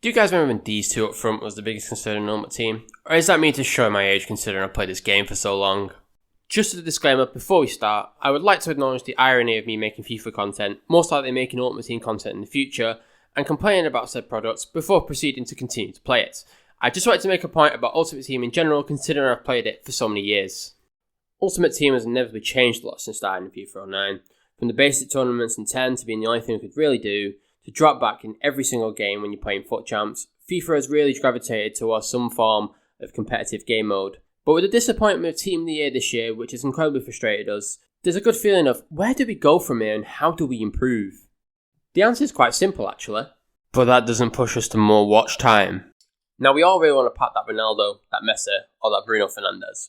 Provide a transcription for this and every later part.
Do you guys remember when these two up front was the biggest concern in Ultimate Team? Or is that me just showing my age considering I've played this game for so long? Just as a disclaimer, before we start, I would like to acknowledge the irony of me making FIFA content, most likely making Ultimate Team content in the future, and complaining about said products before proceeding to continue to play it. I just wanted to make a point about Ultimate Team in general, considering I've played it for so many years. Ultimate Team has inevitably changed a lot since starting in FIFA 09, from the basic tournaments in 10 to being the only thing we could really do, to drop back in every single game when you're playing FUT Champs. FIFA has really gravitated towards some form of competitive game mode. But with the disappointment of Team of the Year this year, which has incredibly frustrated us, there's a good feeling of where do we go from here and how do we improve? The answer is quite simple actually, but that doesn't push us to more watch time. Now we all really want to pack that Ronaldo, that Messi, or that Bruno Fernandes.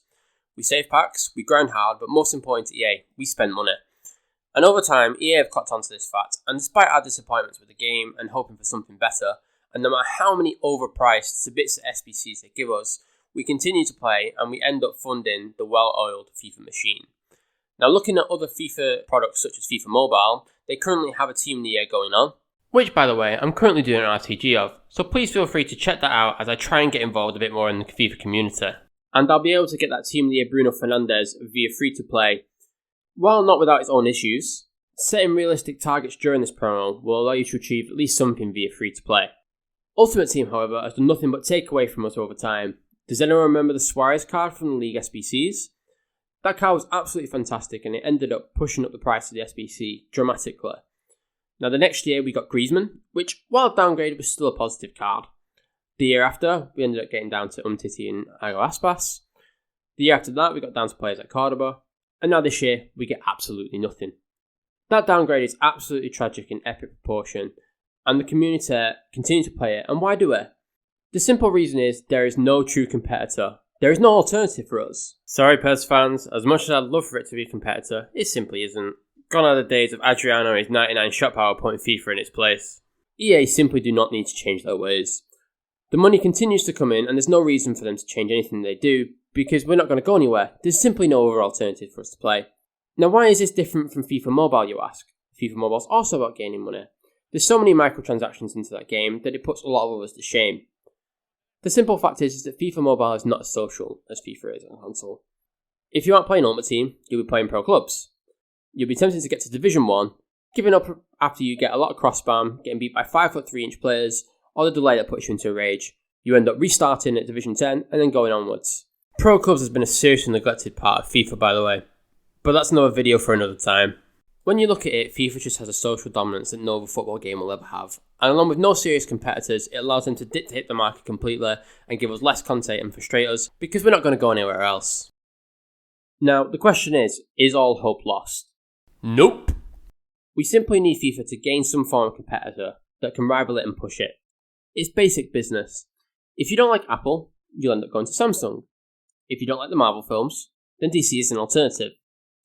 We save packs, we grind hard, but most important to EA, we spend money. And over time, EA have clocked onto this fact, and despite our disappointments with the game and hoping for something better, and no matter how many overpriced Subits SBCs they give us, we continue to play and we end up funding the well-oiled FIFA machine. Now looking at other FIFA products such as FIFA Mobile, they currently have a Team of the Year going on, which by the way, I'm currently doing an RTG of, so please feel free to check that out as I try and get involved a bit more in the FIFA community. And I'll be able to get that Team of the Year Bruno Fernandes via free-to-play. While not without its own issues, setting realistic targets during this promo will allow you to achieve at least something via free-to-play. Ultimate Team, however, has done nothing but take away from us over time. Does anyone remember the Suarez card from the Liga SBCs? That card was absolutely fantastic and it ended up pushing up the price of the SBC dramatically. Now the next year we got Griezmann, which while downgraded was still a positive card. The year after, we ended up getting down to TOTY and Aspas. The year after that, we got down to players like Cordoba. And now this year, we get absolutely nothing. That downgrade is absolutely tragic in epic proportion, and the community continue to play it, and why do we? The simple reason is there is no true competitor. There is no alternative for us. Sorry PES fans, as much as I'd love for it to be a competitor, it simply isn't. Gone are the days of Adriano and his 99 shot power putting FIFA in its place. EA simply do not need to change their ways. The money continues to come in, and there's no reason for them to change anything they do, because we're not going to go anywhere. There's simply no other alternative for us to play. Now why is this different from FIFA Mobile, you ask? FIFA Mobile is also about gaining money. There's so many microtransactions into that game that it puts a lot of us to shame. The simple fact is that FIFA Mobile is not as social as FIFA is on console. If you aren't playing Ultimate Team, you'll be playing pro clubs. You'll be tempted to get to Division 1, giving up after you get a lot of cross spam, getting beat by 5'3" players, or the delay that puts you into a rage. You end up restarting at Division 10 and then going onwards. Pro clubs has been a seriously neglected part of FIFA, by the way, but that's another video for another time. When you look at it, FIFA just has a social dominance that no other football game will ever have, and along with no serious competitors, it allows them to dictate the market completely and give us less content and frustrate us, because we're not going to go anywhere else. Now, the question is all hope lost? Nope! We simply need FIFA to gain some form of competitor that can rival it and push it. It's basic business. If you don't like Apple, you'll end up going to Samsung. If you don't like the Marvel films, then DC is an alternative.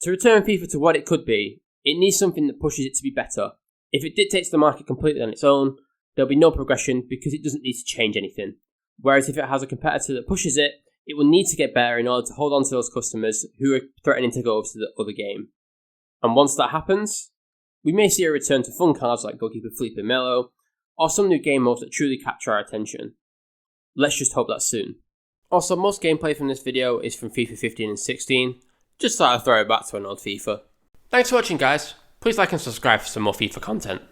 To return FIFA to what it could be, it needs something that pushes it to be better. If it dictates the market completely on its own, there'll be no progression because it doesn't need to change anything. Whereas if it has a competitor that pushes it, it will need to get better in order to hold on to those customers who are threatening to go over to the other game. And once that happens, we may see a return to fun cards like goalkeeper Fifa Melo, or some new game modes that truly capture our attention. Let's just hope that's soon. Also, most gameplay from this video is from FIFA 15 and 16, just thought I'd throw it back to an old FIFA. Thanks for watching guys, please like and subscribe for some more FIFA content.